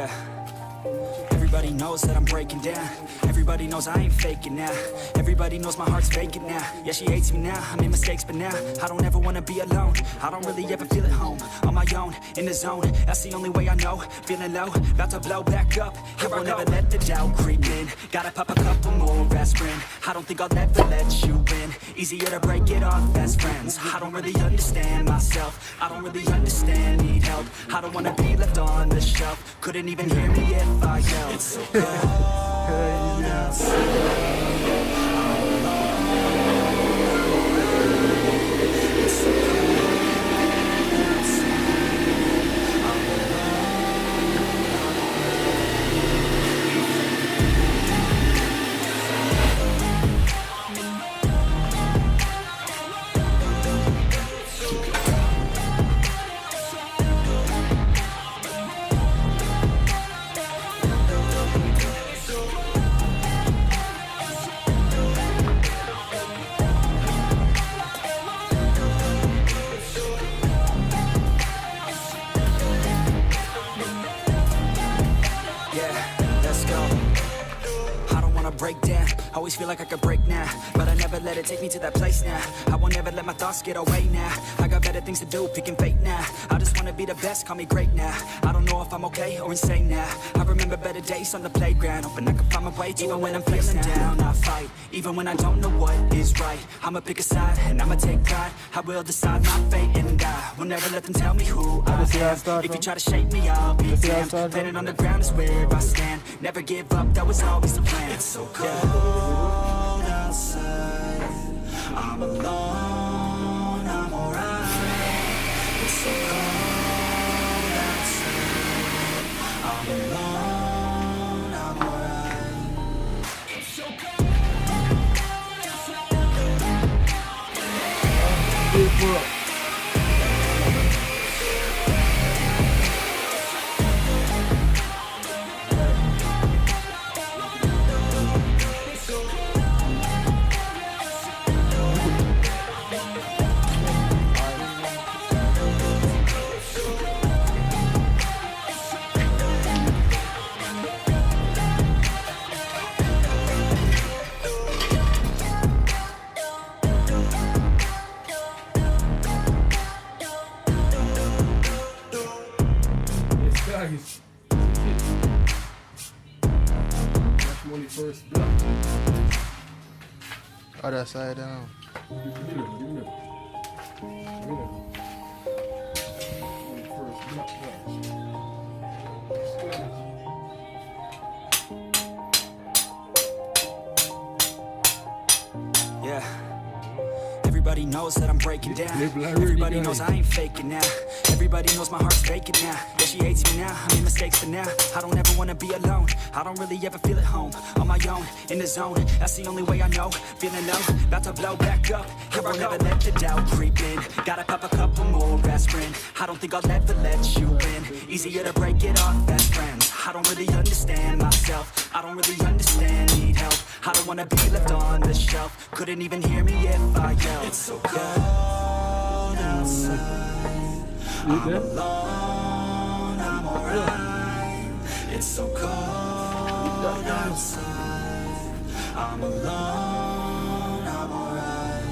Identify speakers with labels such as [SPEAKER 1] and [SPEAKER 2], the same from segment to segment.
[SPEAKER 1] Yeah. Everybody knows that I'm breaking down. Everybody knows I ain't faking now. Everybody knows my heart's vacant now. Yeah, she hates me now, I made mistakes, but now I don't ever wanna be alone. I don't really ever feel at home. On my own, in the zone, that's the only way I know. Feeling low, about to blow back up. I won't ever let the doubt creep in. Gotta pop a couple more aspirin. I don't think I'll ever let you in. Easier to break it off best friends. I don't really understand myself. I don't really understand, need help. I don't wanna be left on the shelf. Couldn't even hear me if I yelled. It's so cold outside. Break down, always feel like I could break now, but I never let it take me to that place now. I won't ever let my thoughts get away now. I got better things to do, picking fate now. I just wanna be the best, call me great now. I don't know if I'm okay or insane now. I remember better days on the playground, hoping I can find my way even when I'm feeling down. I fight, even when I don't know what is right. I'ma pick a side, and I'ma take pride. I will decide my fate and I will never let them tell me who I am. If you try to shape me, I'll be damned. Planet on the ground is where I stand. Never give up, that was always the plan. It's so cold outside. I'm alone, I'm alright. It's so cold outside. I'm alone, I'm alright. It's so cold outside.
[SPEAKER 2] Other side down.
[SPEAKER 1] Yeah. Everybody knows that I'm breaking down. Everybody knows I ain't faking now. Everybody knows my heart's vacant now. Yeah, she hates me now, I made mistakes, but now I don't ever wanna be alone. I don't really ever feel at home. On my own, in the zone, that's the only way I know. Feeling low, about to blow back up. I won't ever let the doubt creep in. Gotta pop a couple more aspirin. I don't think I'll ever let you in. Easier to break it off best friends. I don't really understand myself. I don't really understand, need help. I don't wanna be left on the shelf. Couldn't even hear me if I yelled. It's so cold outside. I'm alone, I'm alright. It's so cold outside. I'm alone, I'm alright.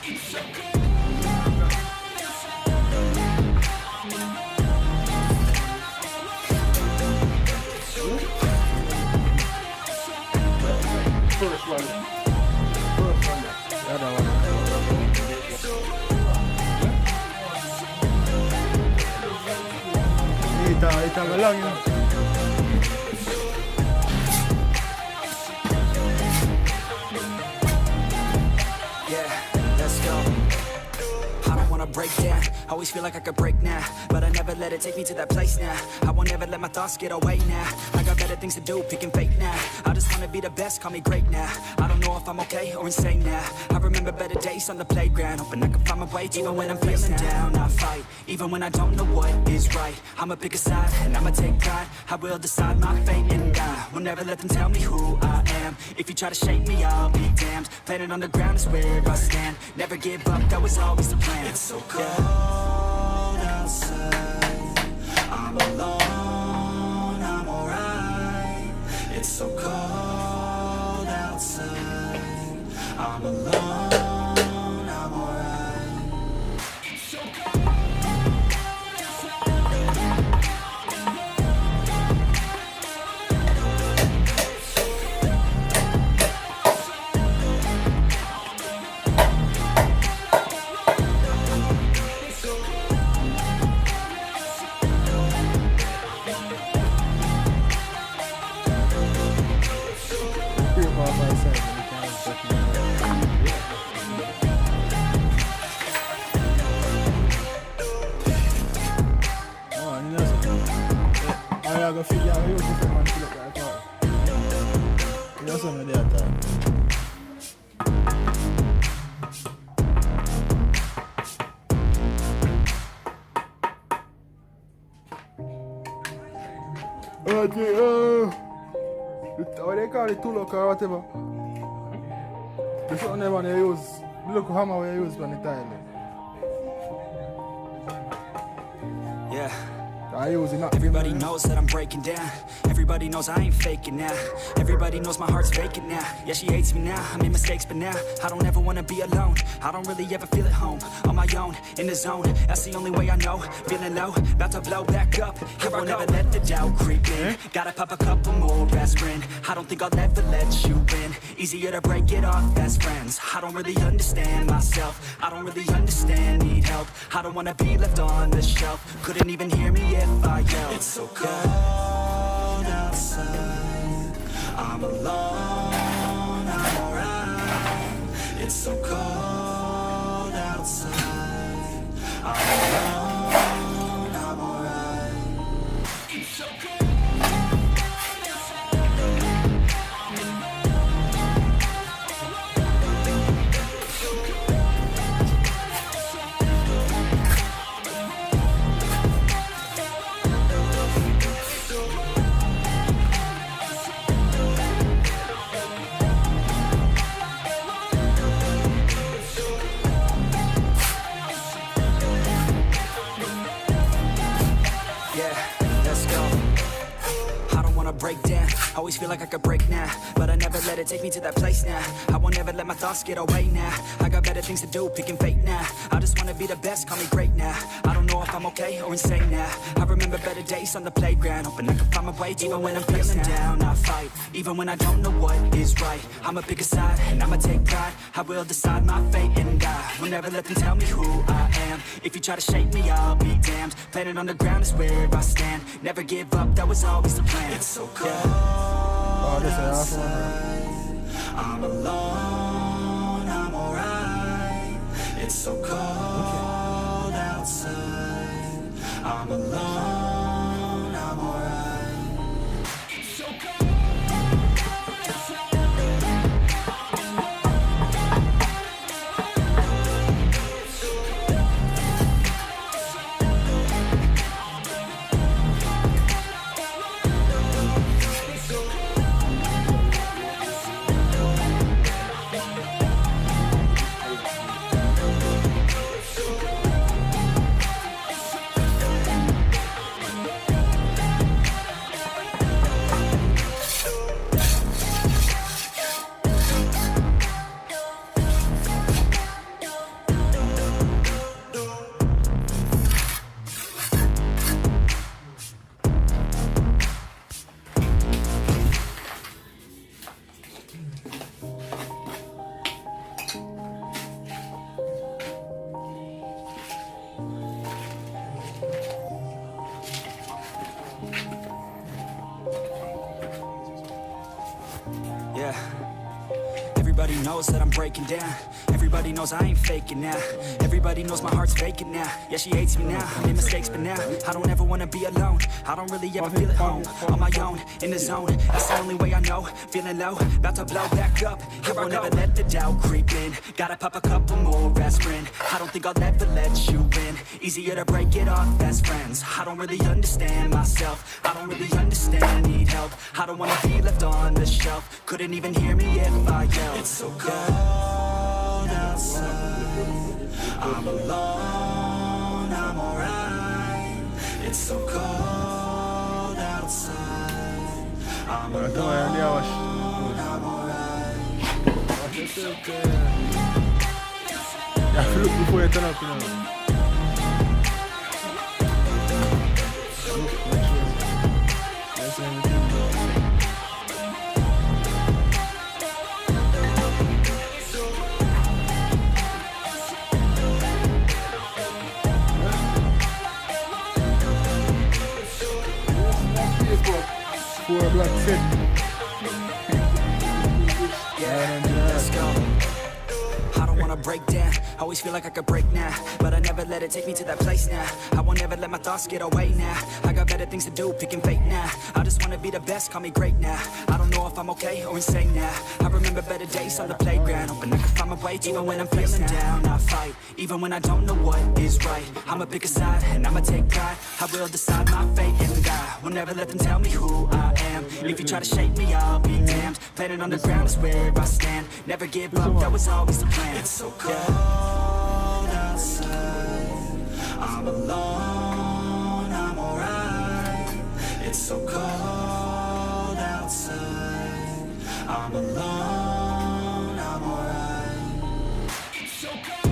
[SPEAKER 1] It's so cold
[SPEAKER 3] First one.
[SPEAKER 2] The other one. Itaga lang yun.
[SPEAKER 1] Yeah, let's go. I don't wanna break down, always feel like I could break now, but I never let it take me to that place now. I won't ever let my thoughts get away now. I got better things to do, picking fate now. I just wanna be the best, call me great now. I don't know if I'm okay or insane now. I remember better days on the playground, hoping I can find my way even when I'm feeling down. I fight, even when I don't know what is right. I'ma pick a side, and I'ma take pride. I will decide my fate and I will never let them tell me who I am. If you try to shake me, I'll be damned. Planet on the ground is where I stand. Never give up, that was always the plan. It's so cold outside. I'm alone, I'm alone, I'm alright.
[SPEAKER 2] I go figure out how you can man to look like that. You know something there at what they call it, tulok or whatever. The something them they use, the local hammer we use on the tile.
[SPEAKER 1] Yeah.
[SPEAKER 2] I use it not.
[SPEAKER 1] Everybody knows that I'm breaking down. Everybody knows I ain't faking now. Everybody knows my heart's vacant now. Yeah, she hates me now. I made mistakes, but now I don't ever wanna be alone. I don't really ever feel at home. On my own, in the zone. That's the only way I know. Feeling low, about to blow back up. Here I never let the doubt creep in. Gotta pop a couple more aspirin. I don't think I'll ever let you in. Easier to break it off best friends. I don't really understand myself. I don't really understand, need help. I don't wanna be left on the shelf. Couldn't even hear me if I yelled. It's so cold outside. I'm alone, I'm alright. It's so cold outside. I'm alone, I'm alright. It's so cold. Break down, always feel like I could break now, but I never let it take me to that place now. I won't ever let my thoughts get away now. I got better things to do, picking fate now. I just wanna be the best, call me great now. I don't know if I'm okay or insane now. I remember better days on the playground, hoping I can find my way even when I'm feeling down. I fight, even when I don't know what is right. I'ma pick a side, and I'ma take pride. I will decide my fate and die. Will never let them tell me who I am. If you try to shake me, I'll be damned. Planet on the ground is where I stand. Never give up, that was always the plan. It's so cold outside. I'm alone, I'm alright. It's so cold outside. I'm alone, I'm alright. It's so cold. Yeah. Everybody knows that I'm breaking down. Everybody knows I ain't faking now. Everybody knows my heart's vacant now. Yeah, she hates me now. I made mistakes, but now I don't ever wanna be alone. I don't really ever feel at home. On my own, in the zone. That's the only way I know. Feeling low, about to blow back up. Here I'll never let the doubt creep in. Gotta pop a couple more aspirin. I don't think I'll ever let you in. Easier to break it off best friends. I don't really understand myself. I don't really understand, need help. I don't wanna be left on the shelf. Couldn't even hear me if I yelled. It's so cold outside. I'm alone, I'm alright. It's so cold outside. I'm alone, I'm alright.
[SPEAKER 2] okay. You have to look before you turn up, you know. Look, make sure. That's everything. For a black fit.
[SPEAKER 1] Let's go. I don't wanna break down. Always feel like I could break now, but I never let it take me to that place now. I won't ever let my thoughts get away now. I got better things to do, picking fate now. I just wanna be the best, call me great now. I don't know if I'm okay or insane now. I remember better days on the playground, hoping I can find my way. Even when I'm feeling down, I fight. Even when I don't know what is right, I'ma pick a side and I'ma take pride. I will decide my fate and I will never let them tell me who I am. If you try to shake me, I'll be damned. Planet on the ground is where I stand. Never give up, that was always the plan. It's so cold outside, I'm alone, I'm alright. It's so cold outside, I'm alone, I'm alright. It's so cold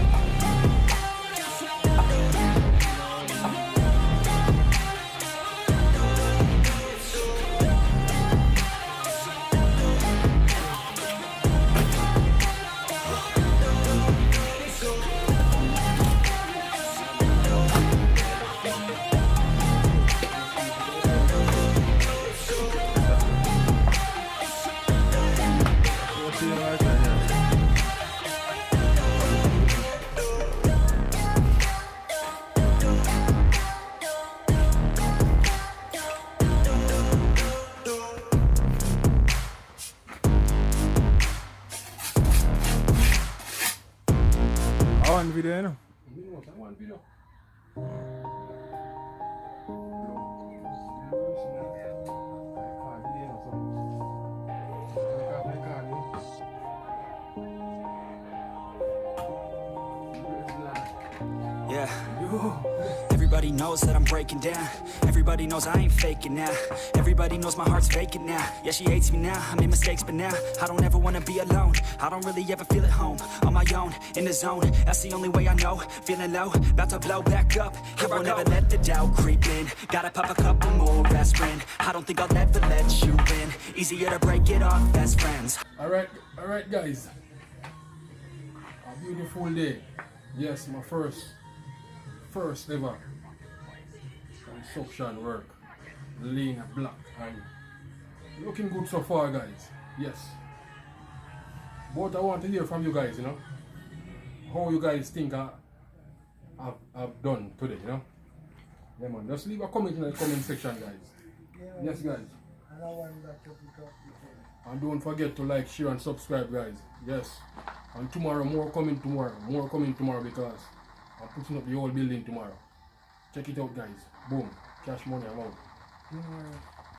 [SPEAKER 2] one video, you know.
[SPEAKER 3] One video.
[SPEAKER 1] Yeah. Everybody knows that I'm breaking down. Everybody knows I ain't faking now. Everybody knows my heart's vacant now. Yeah, she hates me now. I made mistakes, but now I don't ever wanna be alone. I don't really ever feel at home. On my own, in the zone. That's the only way I know. Feeling low, about to blow back up. I won't ever let the doubt creep in. Gotta pop a couple more aspirin. I don't think I'll ever let you in. Easier to break it off best friends.
[SPEAKER 3] Alright guys. A beautiful day. Yes, my first ever construction work, laying a block, and looking good so far, guys. Yes, but I want to hear from you guys, you know, how you guys think I've done today, you know. Yeah man, just leave a comment in the comment section, guys. Yes guys, and don't forget to like, share and subscribe, guys. Yes, and tomorrow more coming tomorrow because I'm putting up the whole building tomorrow. Check it out, guys. Boom. Cash money, I'm out.